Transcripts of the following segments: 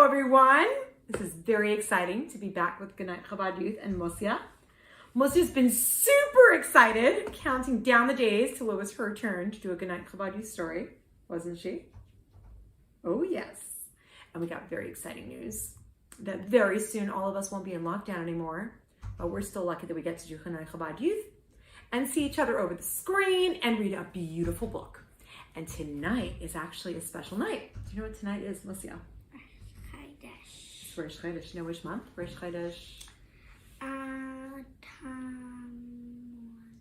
Hello, everyone. This is very exciting to be back with Goodnight Chabad Youth and Mosia. Mosia's been super excited, counting down the days till it was her turn to do a Goodnight Chabad Youth story, wasn't she? Oh, yes. And we got very exciting news that very soon all of us won't be in lockdown anymore, but we're still lucky that we get to do Goodnight Chabad Youth and see each other over the screen and read a beautiful book. And tonight is actually a special night. Do you know what tonight is, Mosia? It's Rosh Chodesh. You know which month? Rosh Chodesh.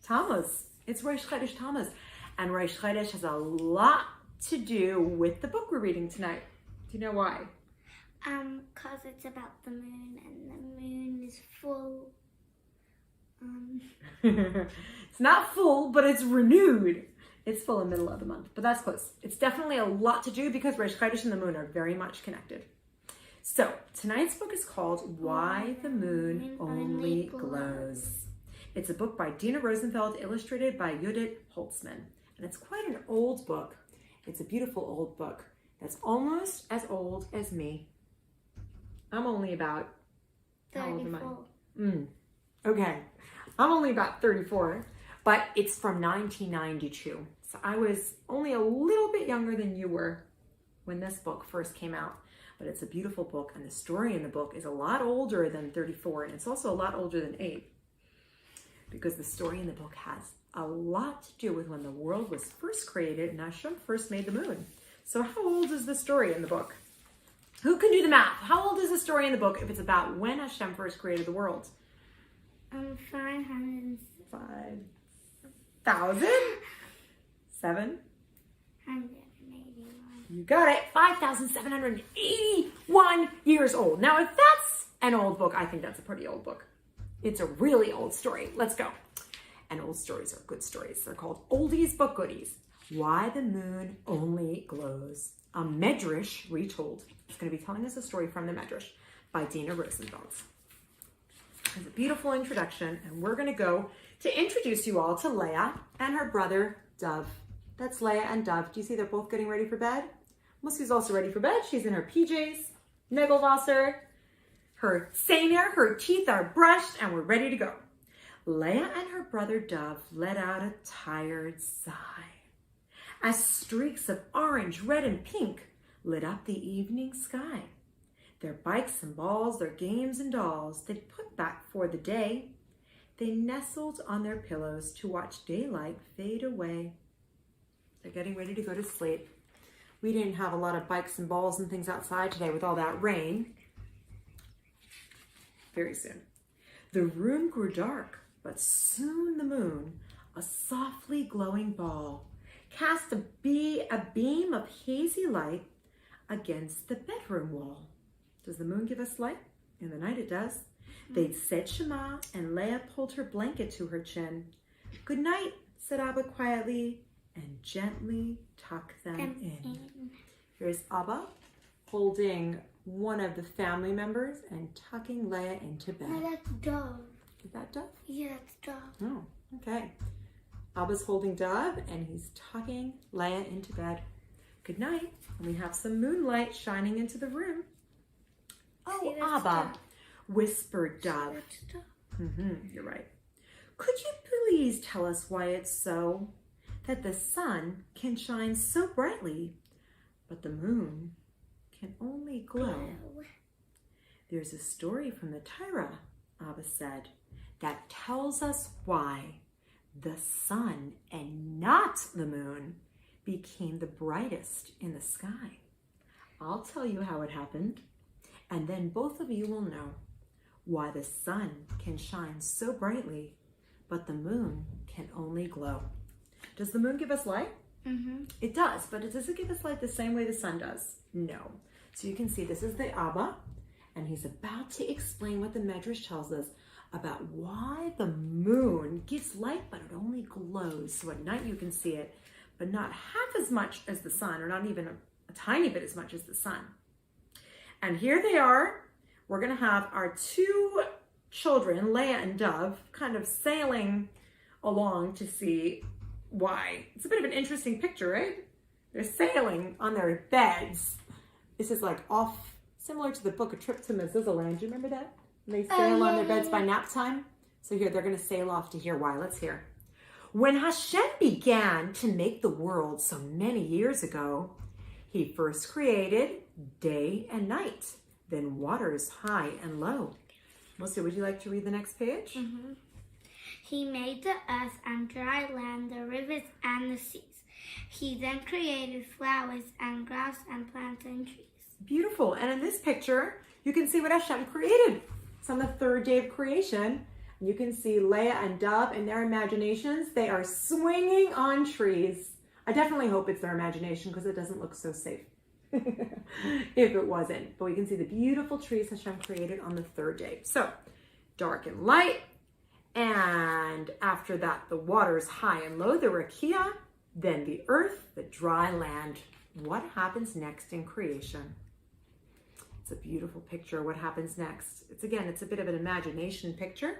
Tammuz. It's Rosh Chodesh Tammuz. And Rosh Chodesh has a lot to do with the book we're reading tonight. Do you know why? Because it's about the moon, and the moon is full. It's not full, but it's renewed. It's full in the middle of the month, but that's close. It's definitely a lot to do because Rosh Chodesh and the moon are very much connected. So tonight's book is called Why the Moon Only Glows. It's a book by Dina Rosenfeld, illustrated by Judith Holtzman. And it's quite an old book. It's a beautiful old book that's almost as old as me. I'm only about... 34. How old am I? Okay. I'm only about 34, but it's from 1992. So I was only a little bit younger than you were when this book first came out. But it's a beautiful book, and the story in the book is a lot older than 34, and it's also a lot older than 8. Because the story in the book has a lot to do with when the world was first created and Hashem first made the moon. So how old is the story in the book? Who can do the math? How old is the story in the book if it's about when Hashem first created the world? 500. 5,000? 7? 181. You got it. 5,781 years old. Now, if that's an old book, I think that's a pretty old book. It's a really old story. Let's go. And old stories are good stories. They're called oldies but goodies. Why the Moon Only Glows. A Medrash retold. It's going to be telling us a story from the Medrash by Dina Rosenfeld. It's a beautiful introduction, and we're going to go to introduce you all to Leah and her brother, Dov. That's Leah and Dov. Do you see they're both getting ready for bed? Musie's also ready for bed. She's in her PJs, Nagelwasser, her seiner, her teeth are brushed, and we're ready to go. Leah and her brother Dov let out a tired sigh as streaks of orange, red, and pink lit up the evening sky. Their bikes and balls, their games and dolls, they'd put back for the day. They nestled on their pillows to watch daylight fade away. They're getting ready to go to sleep. We didn't have a lot of bikes and balls and things outside today with all that rain. Very soon. The room grew dark, but soon the moon, a softly glowing ball, cast a beam of hazy light against the bedroom wall. Does the moon give us light? In the night it does. They'd said Shema, and Leah pulled her blanket to her chin. Good night, said Abba quietly, and gently tuck them in. Here's Abba holding one of the family members and tucking Leah into bed. No, that's Dove. Is that Dove? Yeah, that's Dove. Oh, okay. Abba's holding Dove and he's tucking Leah into bed. Good night. And we have some moonlight shining into the room. Oh, See, Abba, Dove. whispered Dove. That's Dove. You're right. Could you please tell us why it's so that the sun can shine so brightly, but the moon can only glow? There's a story from the Torah, Abba said, that tells us why the sun and not the moon became the brightest in the sky. I'll tell you how it happened, and then both of you will know why the sun can shine so brightly, but the moon can only glow. Does the moon give us light? It does, but does it give us light the same way the sun does? No. So you can see this is the Abba, and he's about to explain what the Medrash tells us about why the moon gives light, but it only glows. So at night you can see it, but not half as much as the sun, or not even a tiny bit as much as the sun. And here they are. We're going to have our two children, Leah and Dove, kind of sailing along to see why. It's a bit of an interesting picture, right? They're sailing on their beds. This is like off Similar to the book, A Trip to Mezizaland. Do you remember that? They sail on their beds by nap time. So here, they're going to sail off to hear why. Let's hear. When Hashem began to make the world so many years ago, he first created day and night, then waters high and low. Melissa, would you like to read the next page? Mm-hmm. He made the earth and dry land, the rivers and the seas. He then created flowers and grass and plants and trees. Beautiful. And in this picture, you can see what Hashem created. It's on the third day of creation. You can see Leah and Dove in their imaginations. They are swinging on trees. I definitely hope it's their imagination because it doesn't look so safe if it wasn't. But we can see the beautiful trees Hashem created on the third day. So, dark and light. And after that, the waters high and low, the rakia, then the earth, the dry land. What happens next in creation? It's a beautiful picture of what happens next. It's a bit of an imagination picture,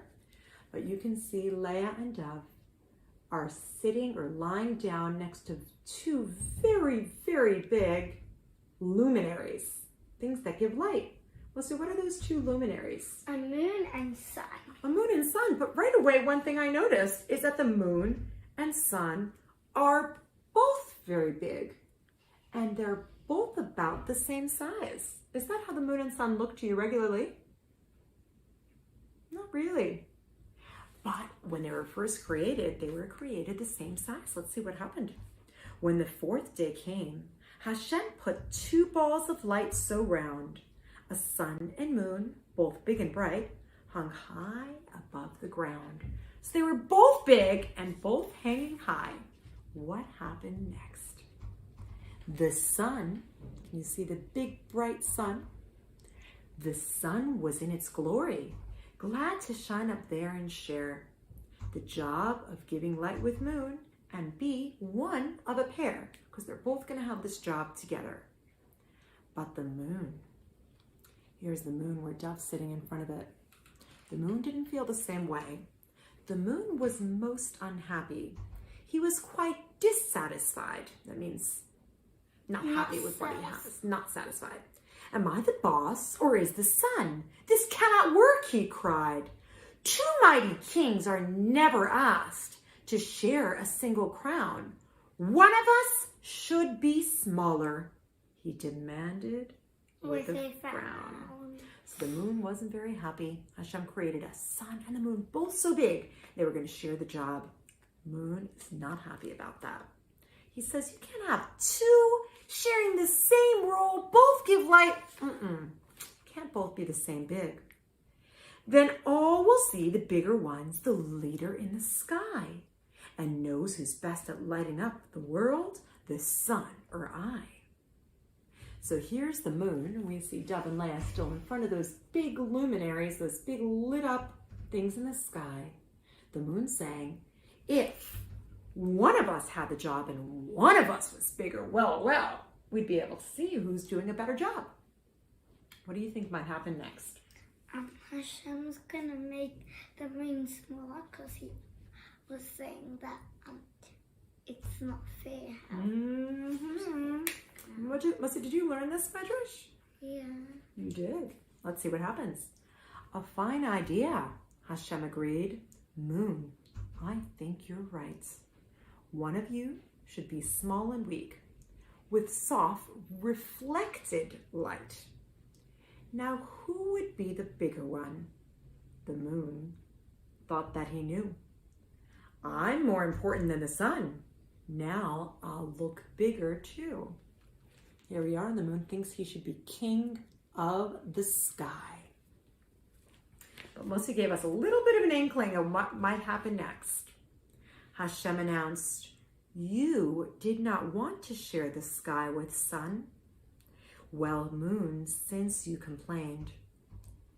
but you can see Leah and Dove are sitting or lying down next to two very, very big luminaries, things that give light. Well, so what are those two luminaries? A moon and sun. A moon and sun. But right away, one thing I noticed is that the moon and sun are both very big. And they're both about the same size. Is that how the moon and sun look to you regularly? Not really. But when they were first created, they were created the same size. Let's see what happened. When the fourth day came, Hashem put two balls of light so round, a sun and moon, both big and bright, hung high above the ground. So they were both big and both hanging high. What happened next? The sun, can you see the big bright sun? The sun was in its glory, glad to shine up there and share the job of giving light with moon and be one of a pair, because they're both going to have this job together. But the moon, here's the moon where Dove's sitting in front of it. The moon didn't feel the same way. The moon was most unhappy. He was quite dissatisfied. That means not happy with what he has, not satisfied. Am I the boss or is the sun? This cannot work, he cried. Two mighty kings are never asked to share a single crown. One of us should be smaller, he demanded with a frown. So the moon wasn't very happy. Hashem created a sun and the moon, both so big, they were going to share the job. Moon is not happy about that. He says, you can't have two sharing the same role, both give light. Can't both be the same big. Then all will see the bigger one's the leader in the sky and knows who's best at lighting up the world, the sun or I. So here's the moon, and we see Dove and Leah still in front of those big luminaries, those big lit up things in the sky. The moon saying, if one of us had the job and one of us was bigger, well, we'd be able to see who's doing a better job. What do you think might happen next? Hashem's gonna make the moon smaller because he was saying that it's not fair. Did you learn this, Medrash? Yeah. You did. Let's see what happens. A fine idea, Hashem agreed. Moon, I think you're right. One of you should be small and weak, with soft, reflected light. Now, who would be the bigger one? The moon thought that he knew. I'm more important than the sun. Now I'll look bigger too. Here we are, and the moon thinks he should be king of the sky. But Moshe gave us a little bit of an inkling of what might happen next. Hashem announced, you did not want to share the sky with sun. Well, moon, since you complained,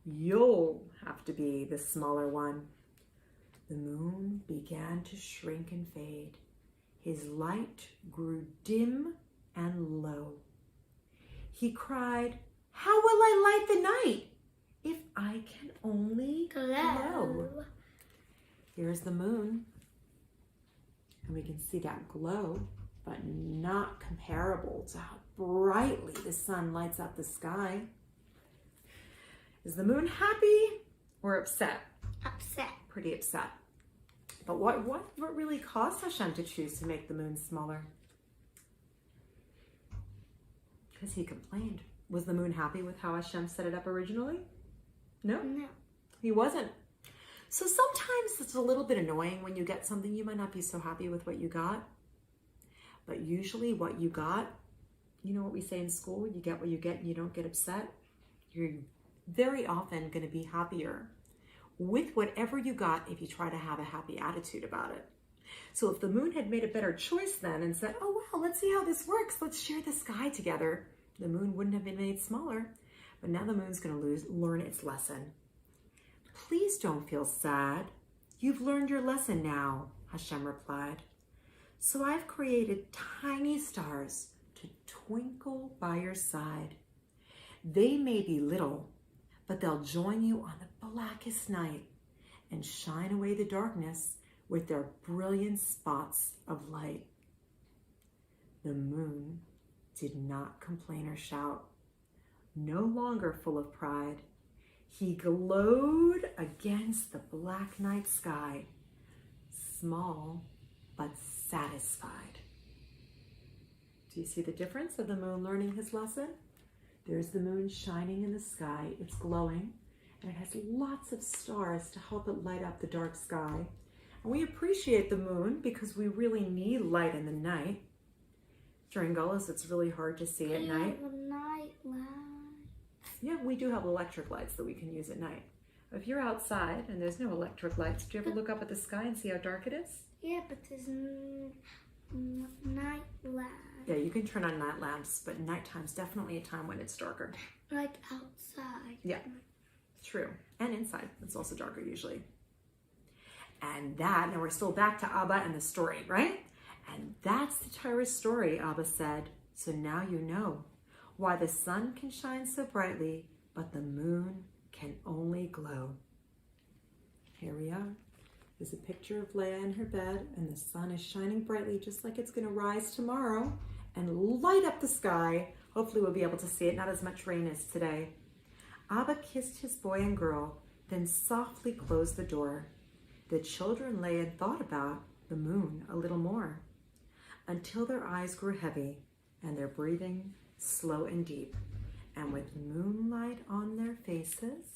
you'll have to be the smaller one. The moon began to shrink and fade. His light grew dim and low. He cried, how will I light the night if I can only glow? Here's the moon. And we can see that glow, but not comparable to how brightly the sun lights up the sky. Is the moon happy or upset? Upset. Pretty upset. But what really caused Hashem to choose to make the moon smaller? Because he complained. Was the moon happy with how Hashem set it up originally? No? No. He wasn't. So sometimes it's a little bit annoying when you get something, you might not be so happy with what you got. But usually what you got, you know what we say in school, you get what you get and you don't get upset. You're very often going to be happier with whatever you got if you try to have a happy attitude about it. So if the moon had made a better choice then and said, oh, well, let's see how this works. Let's share the sky together. The moon wouldn't have been made smaller. But now the moon's going to learn its lesson. Please don't feel sad. You've learned your lesson now, Hashem replied. So I've created tiny stars to twinkle by your side. They may be little, but they'll join you on the blackest night and shine away the darkness with their brilliant spots of light. The moon did not complain or shout. No longer full of pride, he glowed against the black night sky, small but satisfied. Do you see the difference of the moon learning his lesson? There's the moon shining in the sky. It's glowing, and it has lots of stars to help it light up the dark sky. And we appreciate the moon because we really need light in the night. During Gullus, it's really hard to see at night. Night light. Yeah, we do have electric lights that we can use at night. If you're outside and there's no electric lights, do you ever look up at the sky and see how dark it is? Yeah, but there's night light. Yeah, you can turn on night lamps, but nighttime's definitely a time when it's darker. Like outside. Yeah, true. And inside, it's also darker usually. And now we're still back to Abba and the story, right? And that's the Torah's story, Abba said. So now you know why the sun can shine so brightly, but the moon can only glow. Here we are. There's a picture of Leah in her bed, and the sun is shining brightly just like it's going to rise tomorrow and light up the sky. Hopefully we'll be able to see it, not as much rain as today. Abba kissed his boy and girl, then softly closed the door. The children lay and thought about the moon a little more, until their eyes grew heavy and their breathing slow and deep. And with moonlight on their faces,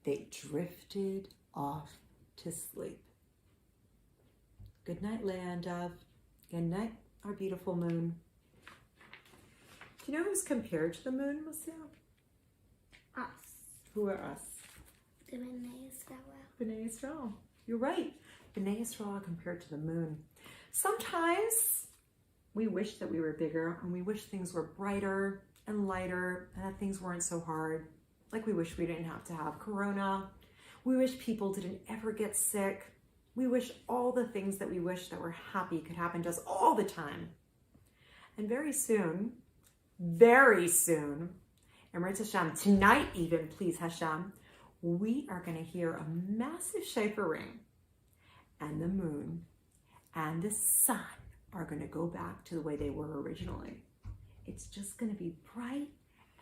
they drifted off to sleep. Good night, Leah and Dove. Good night, our beautiful moon. Do you know who's compared to the moon, Lucia? Us. Who are us? The B'nai Israel. B'nai Israel. You're right. B'nai Israel compared to the moon. Sometimes we wish that we were bigger, and we wish things were brighter and lighter, and that things weren't so hard. Like we wish we didn't have to have corona. We wish people didn't ever get sick. We wish all the things that we wish that were happy could happen to us all the time. And very soon, Emret Hashem, tonight even, please Hashem, we are going to hear a massive shofar ring, and the moon and the sun are going to go back to the way they were originally. It's just going to be bright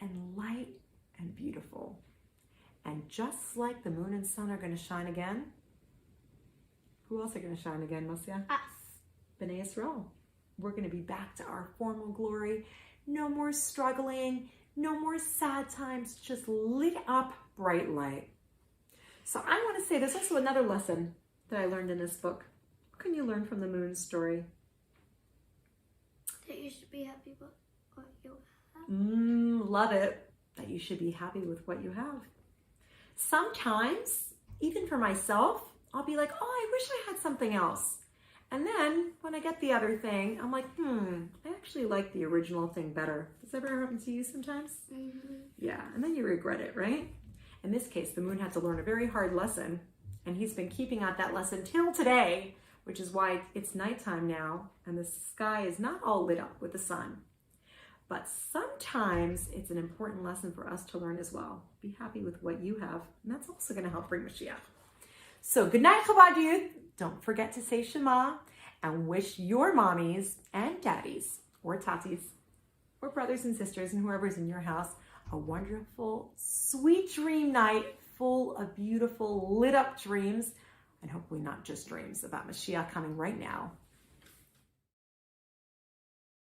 and light and beautiful. And just like the moon and sun are going to shine again, who else are going to shine again, Mosia? Us. B'nai Israel. We're going to be back to our formal glory. No more struggling, no more sad times, just lit up bright light. So I want to say there's also another lesson that I learned in this book. What can you learn from the moon story? That you should be happy with what you have. Love it. That you should be happy with what you have. Sometimes, even for myself, I'll be like, oh, I wish I had something else. And then when I get the other thing, I'm like, I actually like the original thing better. Does that ever happen to you sometimes? Mm-hmm. Yeah, and then you regret it, right? In this case, the moon had to learn a very hard lesson, and he's been keeping out that lesson till today, which is why it's nighttime now, and the sky is not all lit up with the sun. But sometimes it's an important lesson for us to learn as well. Be happy with what you have, and that's also going to help bring Mashiach. So good night, Chabad youth. Don't forget to say Shema and wish your mommies and daddies or tatis or brothers and sisters and whoever's in your house a wonderful, sweet dream night full of beautiful, lit up dreams, and hopefully not just dreams about Mashiach coming right now.